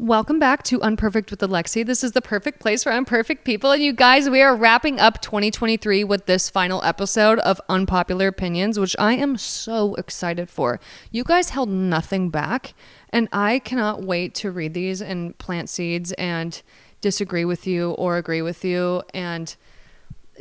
Welcome back to Unperfect with Alexi. This is the perfect place for unperfect people. And you guys, we are wrapping up 2023 with this final episode of Unpopular Opinions, which I am so excited for. You guys held nothing back, and I cannot wait to read these and plant seeds and disagree with you or agree with you and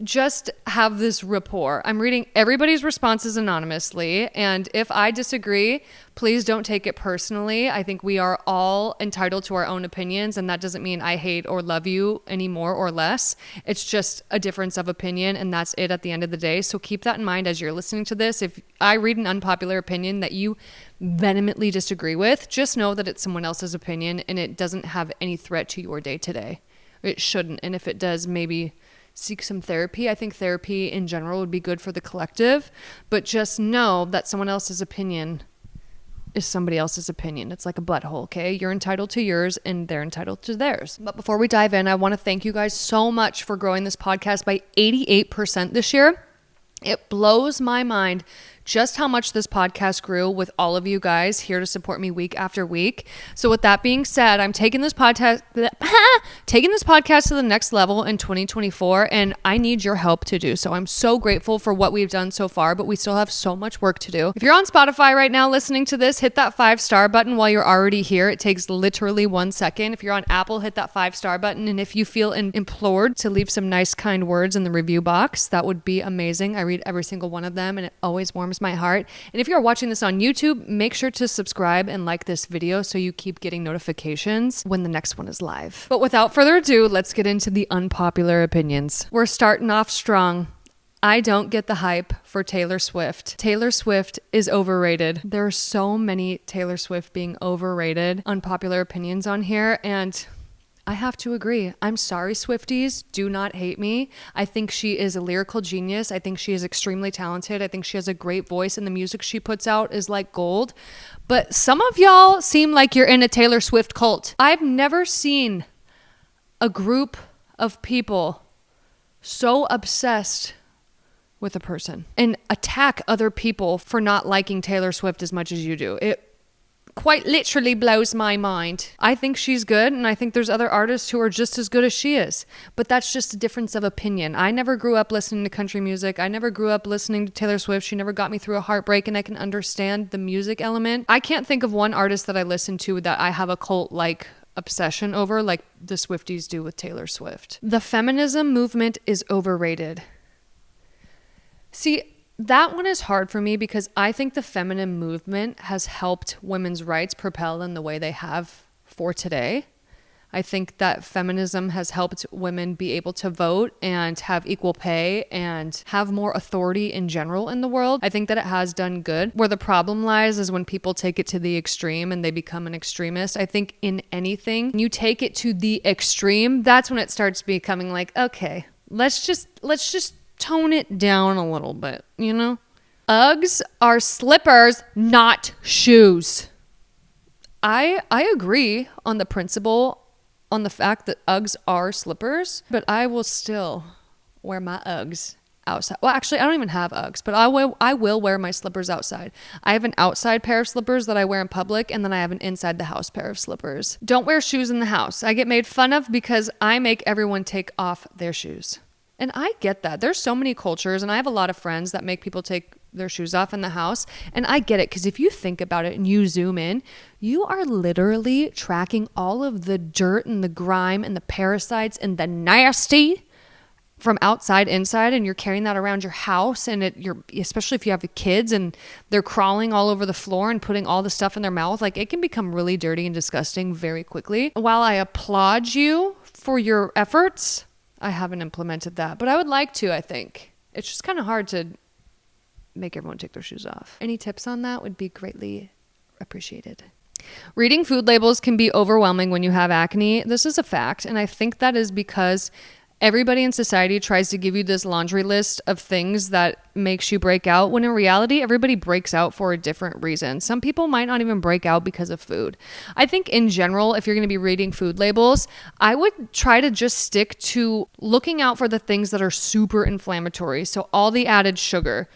just have this rapport. I'm reading everybody's responses anonymously, and if I disagree, please don't take it personally. I think we are all entitled to our own opinions, and that doesn't mean I hate or love you any more or less. It's just a difference of opinion, and that's it at the end of the day. So keep that in mind as you're listening to this. If I read an unpopular opinion that you vehemently disagree with, just know that it's someone else's opinion, and it doesn't have any threat to your day today. It shouldn't, and if it does, maybe seek some therapy. I think therapy in general would be good for the collective, but just know that someone else's opinion is somebody else's opinion. It's like a butthole, okay? You're entitled to yours and they're entitled to theirs. But before we dive in, I want to thank you guys so much for growing this podcast by 88% this year. It blows my mind just how much this podcast grew with all of you guys here to support me week after week. So with that being said, I'm taking this podcast to the next level in 2024, and I need your help to do so. I'm so grateful for what we've done so far, but we still have so much work to do. If you're on Spotify right now listening to this, hit that 5-star button while you're already here. It takes literally 1 second. If you're on Apple, hit that 5-star button. And if you feel implored to leave some nice, kind words in the review box, that would be amazing. I read every single one of them, and it always warms my heart. And if you're watching this on YouTube, make sure to subscribe and like this video so you keep getting notifications when the next one is live. But without further ado, let's get into the unpopular opinions. We're starting off strong. I don't get the hype for Taylor Swift. Taylor Swift is overrated. There are so many Taylor Swift being overrated unpopular opinions on here, and I have to agree. I'm sorry, Swifties. Do not hate me. I think she is a lyrical genius. I think she is extremely talented. I think she has a great voice, and the music she puts out is like gold. But some of y'all seem like you're in a Taylor Swift cult. I've never seen a group of people so obsessed with a person and attack other people for not liking Taylor Swift as much as you do. It quite literally blows my mind. I think she's good, and I think there's other artists who are just as good as she is, but that's just a difference of opinion. I never grew up listening to country music. I never grew up listening to Taylor Swift. She never got me through a heartbreak, and I can understand the music element. I can't think of one artist that I listen to that I have a cult-like obsession over like the Swifties do with Taylor Swift. The feminism movement is overrated. See, that one is hard for me because I think the feminine movement has helped women's rights propel in the way they have for today. I think that feminism has helped women be able to vote and have equal pay and have more authority in general in the world. I think that it has done good. Where the problem lies is when people take it to the extreme and they become an extremist. I think in anything, when you take it to the extreme, that's when it starts becoming like, okay, let's just tone it down a little bit, you know? Uggs are slippers, not shoes. I agree on the principle, on the fact that Uggs are slippers, but I will still wear my Uggs outside. Well, actually, I don't even have Uggs, but I will wear my slippers outside. I have an outside pair of slippers that I wear in public, and then I have an inside the house pair of slippers. Don't wear shoes in the house. I get made fun of because I make everyone take off their shoes. And I get that. There's so many cultures, and I have a lot of friends that make people take their shoes off in the house. And I get it, because if you think about it and you zoom in, you are literally tracking all of the dirt and the grime and the parasites and the nasty from outside inside, and you're carrying that around your house, and especially if you have kids and they're crawling all over the floor and putting all the stuff in their mouth, like it can become really dirty and disgusting very quickly. While I applaud you for your efforts, I haven't implemented that, but I would like to. I think it's just kind of hard to make everyone take their shoes off. Any tips on that would be greatly appreciated. Reading food labels can be overwhelming when you have acne. This is a fact, and I think that is because everybody in society tries to give you this laundry list of things that makes you break out, when in reality, everybody breaks out for a different reason. Some people might not even break out because of food. I think in general, if you're going to be reading food labels, I would try to just stick to looking out for the things that are super inflammatory. So all the added sugar,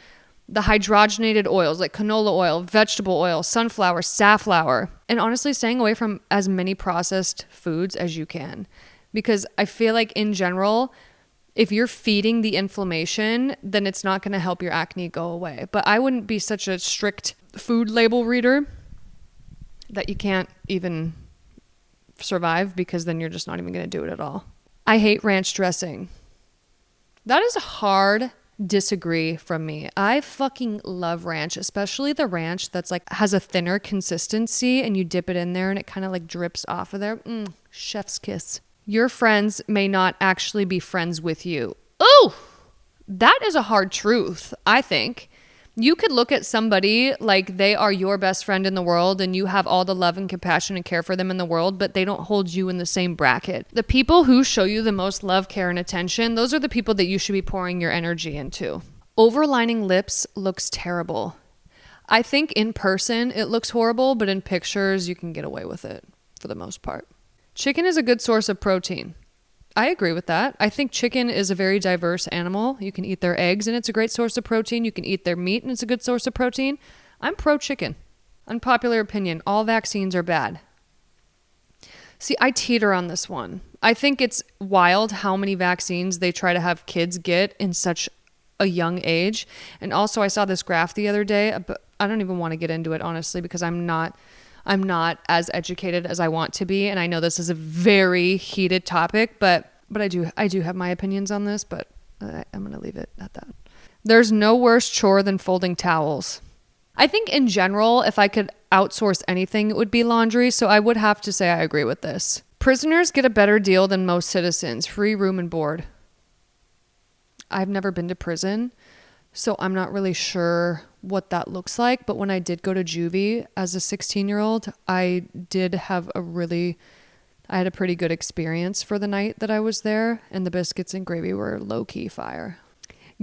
the hydrogenated oils like canola oil, vegetable oil, sunflower, safflower, and honestly staying away from as many processed foods as you can. Because I feel like in general, if you're feeding the inflammation, then it's not going to help your acne go away. But I wouldn't be such a strict food label reader that you can't even survive, because then you're just not even going to do it at all. I hate ranch dressing. That is a hard disagree from me. I fucking love ranch, especially the ranch that's like has a thinner consistency and you dip it in there and it kind of like drips off of there. Chef's kiss. Your friends may not actually be friends with you. Oh, that is a hard truth, I think. You could look at somebody like they are your best friend in the world and you have all the love and compassion and care for them in the world, but they don't hold you in the same bracket. The people who show you the most love, care, and attention, those are the people that you should be pouring your energy into. Overlining lips looks terrible. I think in person it looks horrible, but in pictures you can get away with it for the most part. Chicken is a good source of protein. I agree with that. I think chicken is a very diverse animal. You can eat their eggs and it's a great source of protein. You can eat their meat and it's a good source of protein. I'm pro chicken. Unpopular opinion. All vaccines are bad. See, I teeter on this one. I think it's wild how many vaccines they try to have kids get in such a young age. And also I saw this graph the other day, but I don't even want to get into it honestly, because I'm not as educated as I want to be. And I know this is a very heated topic, but I do have my opinions on this, but I'm going to leave it at that. There's no worse chore than folding towels. I think in general, if I could outsource anything, it would be laundry. So I would have to say I agree with this. Prisoners get a better deal than most citizens. Free room and board. I've never been to prison, so I'm not really sure what that looks like. But when I did go to juvie as a 16-year-old, I had a pretty good experience for the night that I was there, and the biscuits and gravy were low-key fire.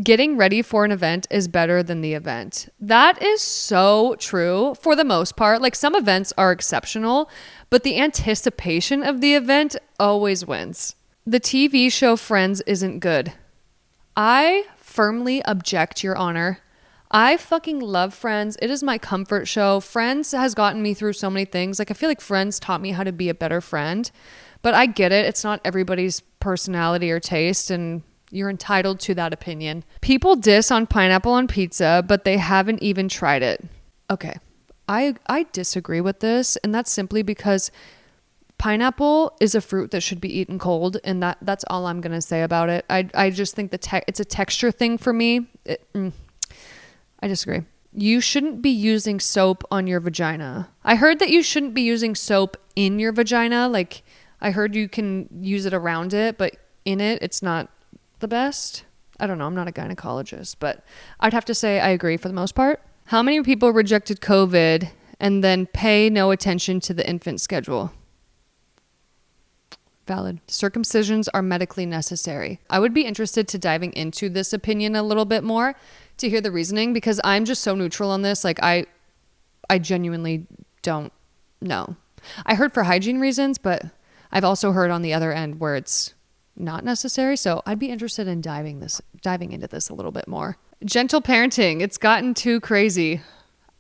Getting ready for an event is better than the event. That is so true for the most part. Like, some events are exceptional, but the anticipation of the event always wins. The TV show Friends isn't good. I firmly object, Your Honor. I fucking love Friends. It is my comfort show. Friends has gotten me through so many things. Like, I feel like Friends taught me how to be a better friend, but I get it. It's not everybody's personality or taste, and you're entitled to that opinion. People diss on pineapple on pizza, but they haven't even tried it. Okay, I disagree with this, and that's simply because pineapple is a fruit that should be eaten cold, and that's all I'm going to say about it. I just think it's a texture thing for me. I disagree. You shouldn't be using soap on your vagina. I heard that you shouldn't be using soap in your vagina. Like, I heard you can use it around it, but in it, it's not the best. I don't know. I'm not a gynecologist, but I'd have to say I agree for the most part. How many people rejected COVID and then pay no attention to the infant schedule? Valid. Circumcisions are medically necessary. I would be interested to diving into this opinion a little bit more to hear the reasoning, because I'm just so neutral on this. Like, I genuinely don't know. I heard for hygiene reasons, but I've also heard on the other end where it's not necessary. So I'd be interested in diving into this a little bit more. Gentle parenting. It's gotten too crazy.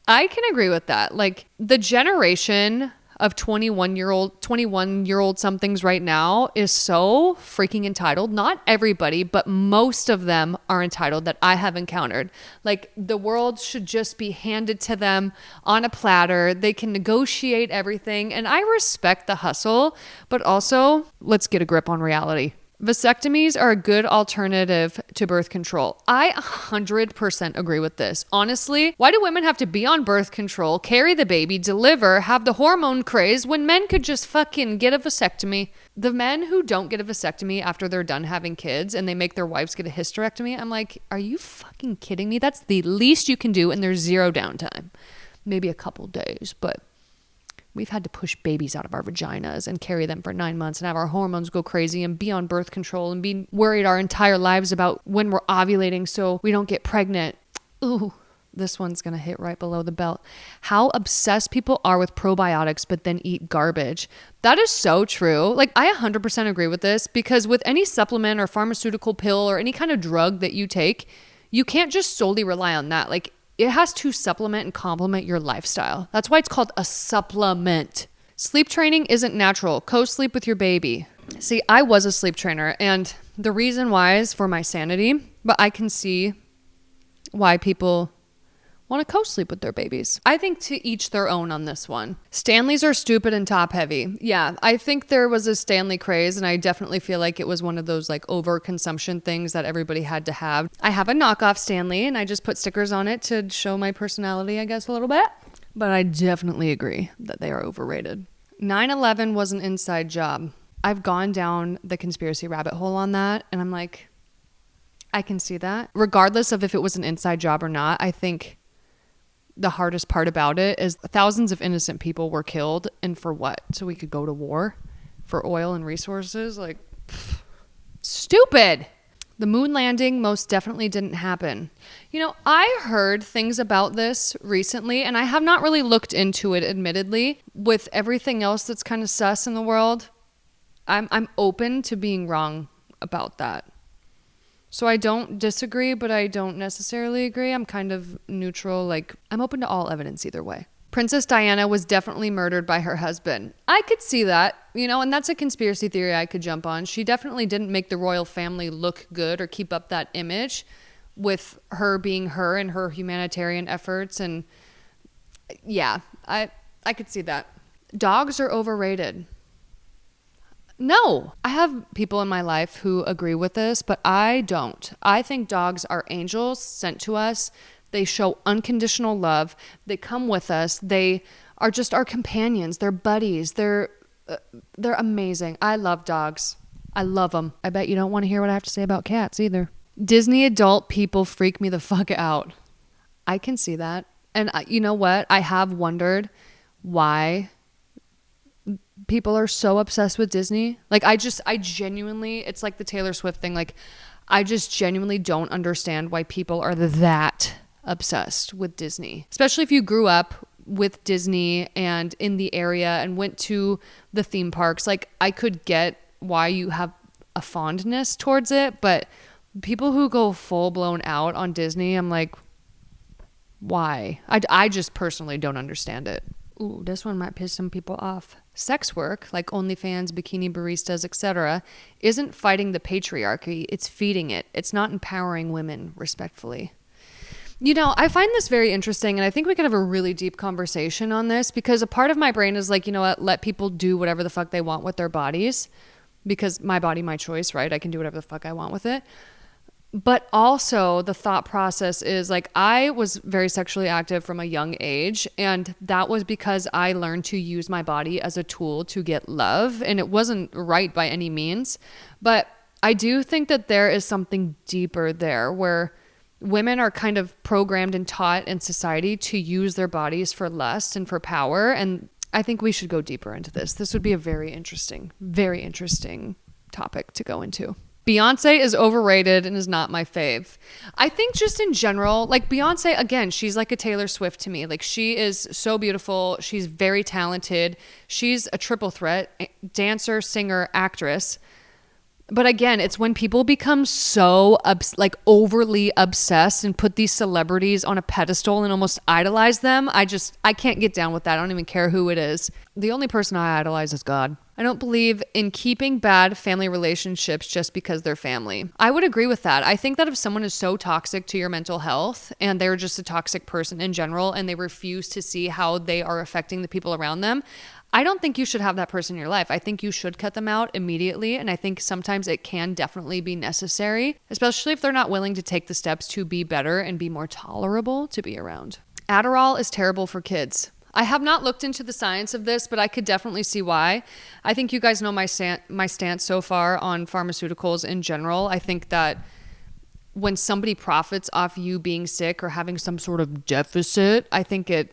I can agree with that. Like, the generation of 21-year-old somethings right now is so freaking entitled. Not everybody, but most of them are entitled that I have encountered. Like, the world should just be handed to them on a platter. They can negotiate everything. And I respect the hustle, but also let's get a grip on reality. Vasectomies are a good alternative to birth control. I 100% agree with this. Honestly, why do women have to be on birth control, carry the baby, deliver, have the hormone craze when men could just fucking get a vasectomy? The men who don't get a vasectomy after they're done having kids and they make their wives get a hysterectomy, I'm like, are you fucking kidding me? That's the least you can do, and there's zero downtime. Maybe a couple days, but we've had to push babies out of our vaginas and carry them for 9 months and have our hormones go crazy and be on birth control and be worried our entire lives about when we're ovulating so we don't get pregnant. Ooh, this one's going to hit right below the belt. How obsessed people are with probiotics but then eat garbage. That is so true. Like, I 100% agree with this, because with any supplement or pharmaceutical pill or any kind of drug that you take, you can't just solely rely on that. Like, it has to supplement and complement your lifestyle. That's why it's called a supplement. Sleep training isn't natural. Co-sleep with your baby. See, I was a sleep trainer, and the reason why is for my sanity, but I can see why people want to co-sleep with their babies. I think to each their own on this one. Stanleys are stupid and top heavy. Yeah, I think there was a Stanley craze, and I definitely feel like it was one of those like overconsumption things that everybody had to have. I have a knockoff Stanley, and I just put stickers on it to show my personality, I guess, a little bit. But I definitely agree that they are overrated. 9/11 was an inside job. I've gone down the conspiracy rabbit hole on that, and I'm like, I can see that. Regardless of if it was an inside job or not, I think the hardest part about it is thousands of innocent people were killed, and for what? So we could go to war for oil and resources? Like, stupid. The moon landing most definitely didn't happen. You know, I heard things about this recently, and I have not really looked into it, admittedly. With everything else that's kind of sus in the world, I'm open to being wrong about that. So I don't disagree, but I don't necessarily agree. I'm kind of neutral. Like, I'm open to all evidence either way. Princess Diana was definitely murdered by her husband. I could see that, you know, and that's a conspiracy theory I could jump on. She definitely didn't make the royal family look good or keep up that image with her being her and her humanitarian efforts. And yeah, I could see that. Dogs are overrated. No, I have people in my life who agree with this, but I don't. I think dogs are angels sent to us. They show unconditional love. They come with us. They are just our companions. They're buddies. They're amazing. I love dogs. I love them. I bet you don't want to hear what I have to say about cats either. Disney adult people freak me the fuck out. I can see that. And you know what? I have wondered why people are so obsessed with Disney. Like, I genuinely, it's like the Taylor Swift thing. Like, I just genuinely don't understand why people are that obsessed with Disney. Especially if you grew up with Disney and in the area and went to the theme parks. Like, I could get why you have a fondness towards it, but people who go full blown out on Disney, I'm like, why? I just personally don't understand it. Ooh, this one might piss some people off. Sex work, like OnlyFans, bikini baristas, etc., isn't fighting the patriarchy, it's feeding it. It's not empowering women, respectfully. You know, I find this very interesting, and I think we could have a really deep conversation on this, because a part of my brain is like, you know what, let people do whatever the fuck they want with their bodies, because my body, my choice, right? I can do whatever the fuck I want with it. But also the thought process is like, I was very sexually active from a young age, and that was because I learned to use my body as a tool to get love, and it wasn't right by any means. But I do think that there is something deeper there where women are kind of programmed and taught in society to use their bodies for lust and for power. And I think we should go deeper into this. This would be a very interesting topic to go into. Beyonce is overrated and is not my fave. I think just in general, like Beyonce, again, she's like a Taylor Swift to me. Like, she is so beautiful. She's very talented. She's a triple threat, dancer, singer, actress. But again, it's when people become so like overly obsessed and put these celebrities on a pedestal and almost idolize them. I can't get down with that. I don't even care who it is. The only person I idolize is God. I don't believe in keeping bad family relationships just because they're family. I would agree with that. I think that if someone is so toxic to your mental health and they're just a toxic person in general and they refuse to see how they are affecting the people around them, I don't think you should have that person in your life. I think you should cut them out immediately. And I think sometimes it can definitely be necessary, especially if they're not willing to take the steps to be better and be more tolerable to be around. Adderall is terrible for kids. I have not looked into the science of this, but I could definitely see why. I think you guys know my stance so far on pharmaceuticals in general. I think that when somebody profits off you being sick or having some sort of deficit, I think I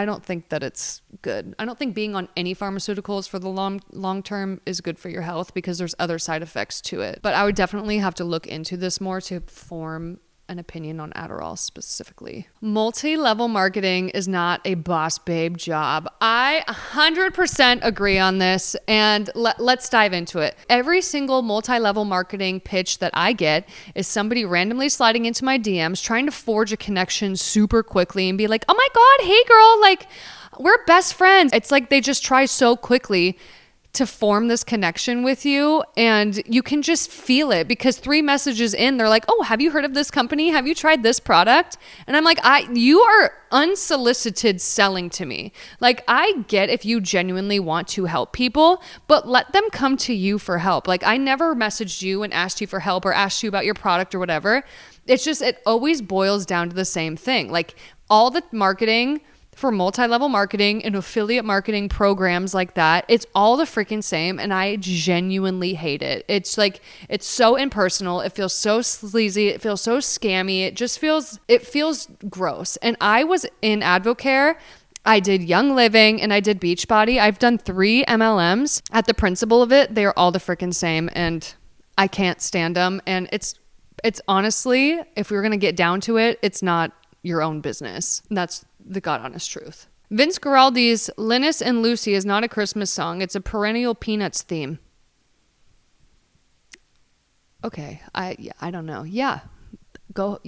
don't think that it's good. I don't think being on any pharmaceuticals for the long term is good for your health, because there's other side effects to it. But I would definitely have to look into this more to form an opinion on Adderall specifically. Multi-level marketing is not a boss babe job. I 100% agree on this, and let's dive into it. Every single multi-level marketing pitch that I get is somebody randomly sliding into my DMs, trying to forge a connection super quickly and be like, oh my God, hey girl, like we're best friends. It's like they just try so quickly to form this connection with you, and you can just feel it because 3 messages in, they're like, oh, have you heard of this company? Have you tried this product? And I'm like, you are unsolicited selling to me. Like, I get if you genuinely want to help people, but let them come to you for help. Like, I never messaged you and asked you for help or asked you about your product or whatever. It's just, it always boils down to the same thing. Like, all the marketing for multi-level marketing and affiliate marketing programs like that, it's all the freaking same, and I genuinely hate it. It's like, it's so impersonal. It feels so sleazy. It feels so scammy. It feels gross. And I was in Advocare. I did Young Living and I did Beachbody. I've done 3 MLMs. At the principle of it, they're all the freaking same, and I can't stand them. And it's honestly, if we were going to get down to it, it's not your own business. That's the God honest truth. Vince Guaraldi's Linus and Lucy is not a Christmas song. It's a perennial Peanuts theme. Okay. I don't know. Go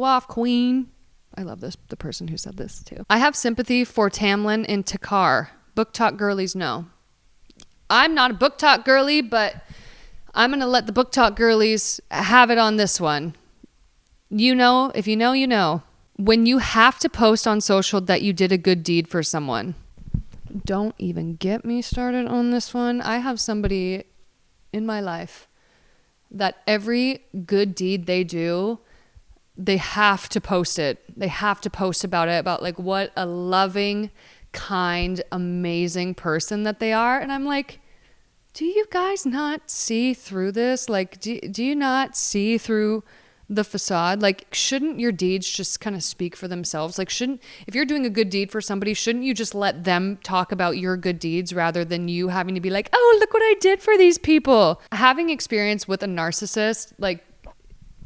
off, queen. I love this. The person who said this too. I have sympathy for Tamlin and Takar. Book talk girlies know. I'm not a book talk girly, but I'm going to let the book talk girlies have it on this one. You know, if you know, you know. When you have to post on social that you did a good deed for someone, don't even get me started on this one. I have somebody in my life that every good deed they do, they have to post it. They have to post about it, about like what a loving, kind, amazing person that they are. And I'm like, do you guys not see through this? Like, do you not see through the facade? Like, shouldn't your deeds just kind of speak for themselves? Like, if you're doing a good deed for somebody, shouldn't you just let them talk about your good deeds rather than you having to be like, oh, look what I did for these people? Having experience with a narcissist, like,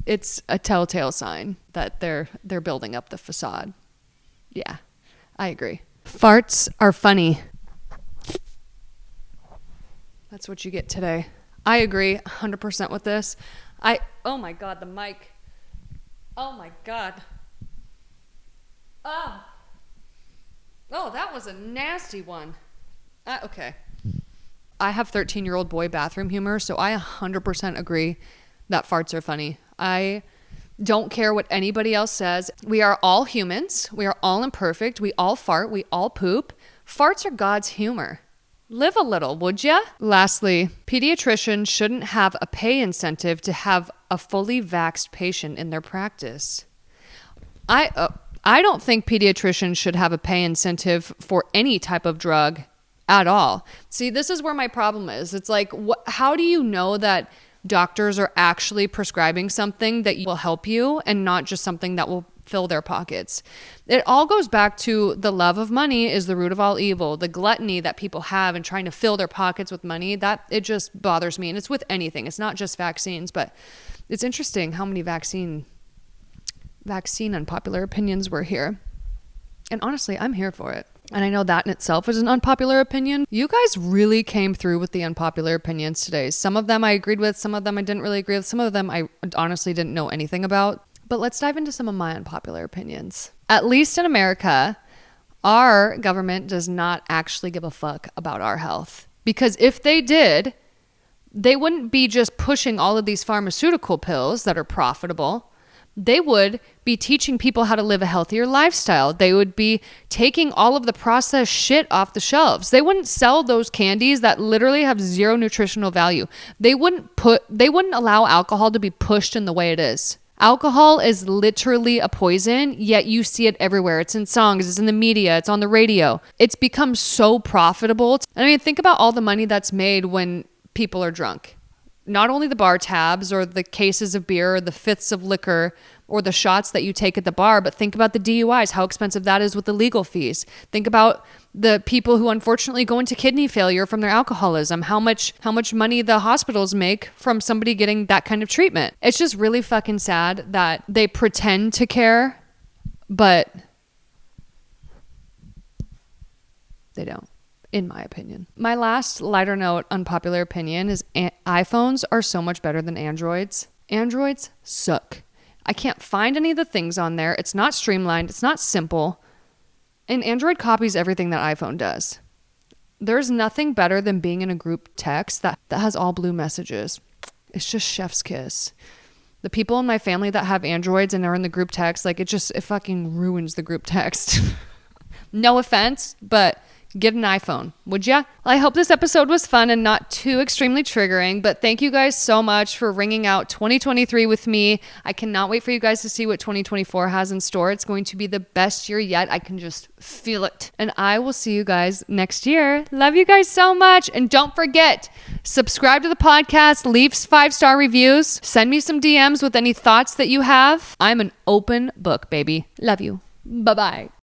it's a telltale sign that they're building up the facade. Yeah, I agree. Farts are funny. That's what you get today. I agree 100% with this. Oh my God, the mic. Oh my God. Oh, that was a nasty one. Okay. I have 13-year-old boy bathroom humor, so I 100% agree that farts are funny. I don't care what anybody else says. We are all humans. We are all imperfect. We all fart. We all poop. Farts are God's humor. Live a little, would ya? Lastly, pediatricians shouldn't have a pay incentive to have a fully vaxxed patient in their practice. I don't think pediatricians should have a pay incentive for any type of drug at all. See, this is where my problem is. It's like, how do you know that doctors are actually prescribing something that will help you and not just something that will fill their pockets? It all goes back to the love of money is the root of all evil. The gluttony that people have and trying to fill their pockets with money, that it just bothers me. And it's with anything. It's not just vaccines, but it's interesting how many vaccine unpopular opinions were here. And honestly, I'm here for it. And I know that in itself is an unpopular opinion. You guys really came through with the unpopular opinions today. Some of them I agreed with. Some of them I didn't really agree with. Some of them I honestly didn't know anything about. But let's dive into some of my unpopular opinions. At least in America, our government does not actually give a fuck about our health. Because if they did, they wouldn't be just pushing all of these pharmaceutical pills that are profitable. They would be teaching people how to live a healthier lifestyle. They would be taking all of the processed shit off the shelves. They wouldn't sell those candies that literally have zero nutritional value. They wouldn't allow alcohol to be pushed in the way it is. Alcohol is literally a poison, yet you see it everywhere. It's in songs, it's in the media, it's on the radio. It's become so profitable. I mean, think about all the money that's made when people are drunk. Not only the bar tabs or the cases of beer or the fifths of liquor or the shots that you take at the bar, but think about the DUIs, how expensive that is with the legal fees. Think about the people who unfortunately go into kidney failure from their alcoholism, how much money the hospitals make from somebody getting that kind of treatment. It's just really fucking sad that they pretend to care, but they don't, in my opinion. My last lighter note, unpopular opinion, is iPhones are so much better than Androids. Androids suck. I can't find any of the things on there. It's not streamlined. It's not simple. And Android copies everything that iPhone does. There's nothing better than being in a group text that has all blue messages. It's just chef's kiss. The people in my family that have Androids and are in the group text, like it fucking ruins the group text. No offense, but get an iPhone, would ya? Well, I hope this episode was fun and not too extremely triggering, but thank you guys so much for ringing out 2023 with me. I cannot wait for you guys to see what 2024 has in store. It's going to be the best year yet. I can just feel it. And I will see you guys next year. Love you guys so much. And don't forget, subscribe to the podcast, leave 5-star reviews, send me some DMs with any thoughts that you have. I'm an open book, baby. Love you. Bye-bye.